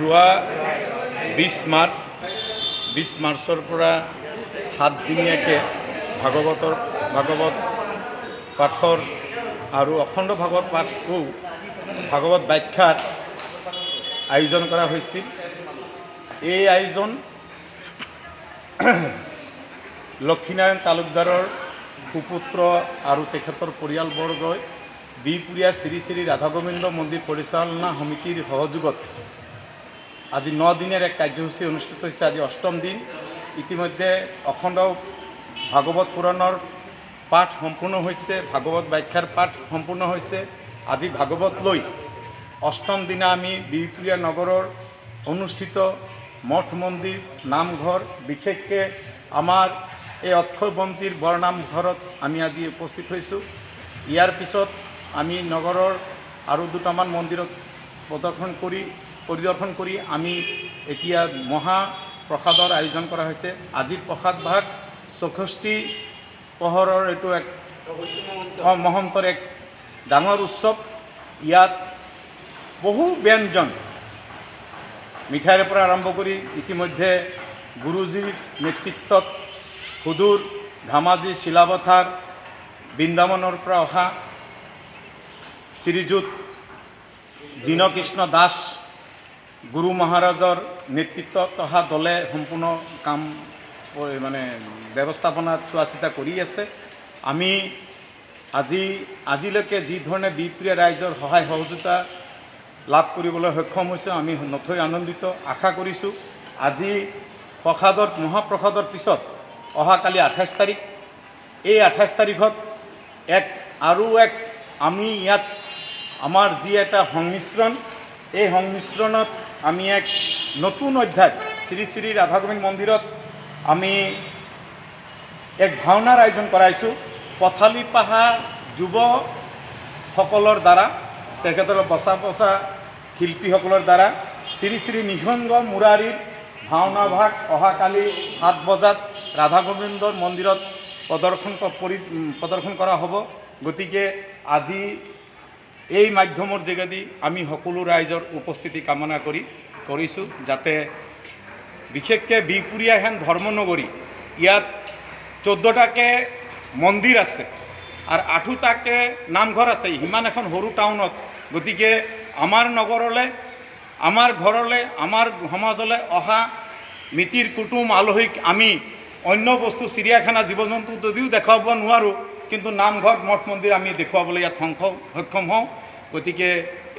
যোৱা 20 মাৰ্চৰ পৰা 7 দিনীয়াকৈ ভাগৱত পাঠৰ আৰু অখণ্ড ভাগৱত পাঠও ভাগৱত ব্যাখ্যাৰ আয়োজন কৰা হৈছিল। এই আয়োজন লক্ষীনাৰায়ণ তালুকদাৰৰ সুপুত্ৰ আৰু তেখেতৰ পৰিয়ালবৰ্গই বিহপুৰীয়া শ্ৰী শ্ৰী ৰাধা গোবিন্দ মন্দিৰ পৰিচালনা সমিতিৰ সহযোগত আজি 9 দিনেৰ এক কাৰ্যসূচী অনুষ্ঠিত হৈছে। আজি 8ম দিন। ইতিমধ্যে অখণ্ড ভাগৱত পুৰাণৰ পাঠ সম্পূৰ্ণ হৈছে, ভাগৱত ব্যাখ্যাৰ পাঠ সম্পূৰ্ণ হৈছে। আজি ভাগৱত লৈ 8ম দিনা আমি বিহপুৰীয়া নগৰৰ অনুষ্ঠিত মঠ মন্দিৰ নামঘৰ বিশেষকৈ আমাৰ এই অক্ষয়বন্তীৰ বৰনামঘৰত আমি আজি উপস্থিত হৈছোঁ। ইয়াৰ পিছত আমি নগৰৰ আৰু দুটামান মন্দিৰত পৰিদৰ্শন কৰি আমি এতিয়া মহাপ্ৰসাদৰ আয়োজন কৰা হৈছে। আজিৰ প্ৰসাদ ভাগ 64 পহৰৰ এইটো এক মহন্তৰ এক ডাঙৰ উৎসৱ। ইয়াত বহু ব্যঞ্জন মিঠাইৰ পৰা আৰম্ভ কৰি ইতিমধ্যে গুৰুজীৰ নেতৃত্বত সুদূৰ ধেমাজি শিলাপথাৰ বৃন্দাবনৰ পৰা অহা শ্ৰীযুত দীনকৃষ্ণ দাস গুৰু মহাৰাজৰ নেতৃত্বত অহা দলে সম্পূৰ্ণ কাম ব্যৱস্থাপনাত চোৱা চিতা কৰি আছে। আমি আজিলৈকে যি ধৰণে বিহপুৰীয়া ৰাইজৰ সহায় সহযোগিতা লাভ কৰিবলৈ সক্ষম হৈছোঁ, আমি নথৈ আনন্দিত। আশা কৰিছোঁ আজি মহাপ্ৰসাদৰ পিছত অহাকালি 28 তাৰিখ, এই 28 তাৰিখত আমি ইয়াত আমাৰ যি এটা সংমিশ্ৰণ, এই সংমিশ্ৰণত আমি এক নতুন অধ্যায় শ্ৰী শ্ৰী ৰাধা গোবিন্দ মন্দিৰত আমি এক ভাওনাৰ আয়োজন কৰাইছোঁ। পথালি পাহাৰ যুৱসকলৰ দ্বাৰা, তেখেতৰ বচা শিল্পীসকলৰ দ্বাৰা শ্ৰী শ্ৰী নিসংগ মুৰাৰীৰ ভাওনা ভাগ অহাকালি 7 বজাত ৰাধা গোবিন্দৰ মন্দিৰত প্ৰদৰ্শন কৰা হ'ব। গতিকে আজি এই মাধ্যমৰ যোগেদি আমি সকলো ৰাইজৰ উপস্থিতি কামনা কৰিছোঁ, যাতে বিশেষকৈ বিহপুৰীয়া হেন ধৰ্মনগৰী, ইয়াত 14টাকে মন্দিৰ আছে আৰু 8টাকে নামঘৰ আছে সিমান এখন সৰু টাউনত। গতিকে আমাৰ নগৰলৈ, আমাৰ ঘৰলৈ, আমাৰ সমাজলৈ অহা মিতিৰ কুটুম আলহীক আমি অন্য বস্তু চিৰিয়াখানা জীৱ জন্তু যদিও দেখুৱাব নোৱাৰোঁ, কিন্তু নামঘৰ মঠ মন্দিৰ আমি দেখুৱাবলৈ ইয়াত সক্ষম হওঁ। গতিকে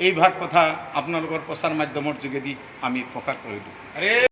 এই ভাগ কথা আপোনালোকৰ প্ৰচাৰ মাধ্যমৰ যোগেদি আমি প্ৰকাশ কৰি দিওঁ।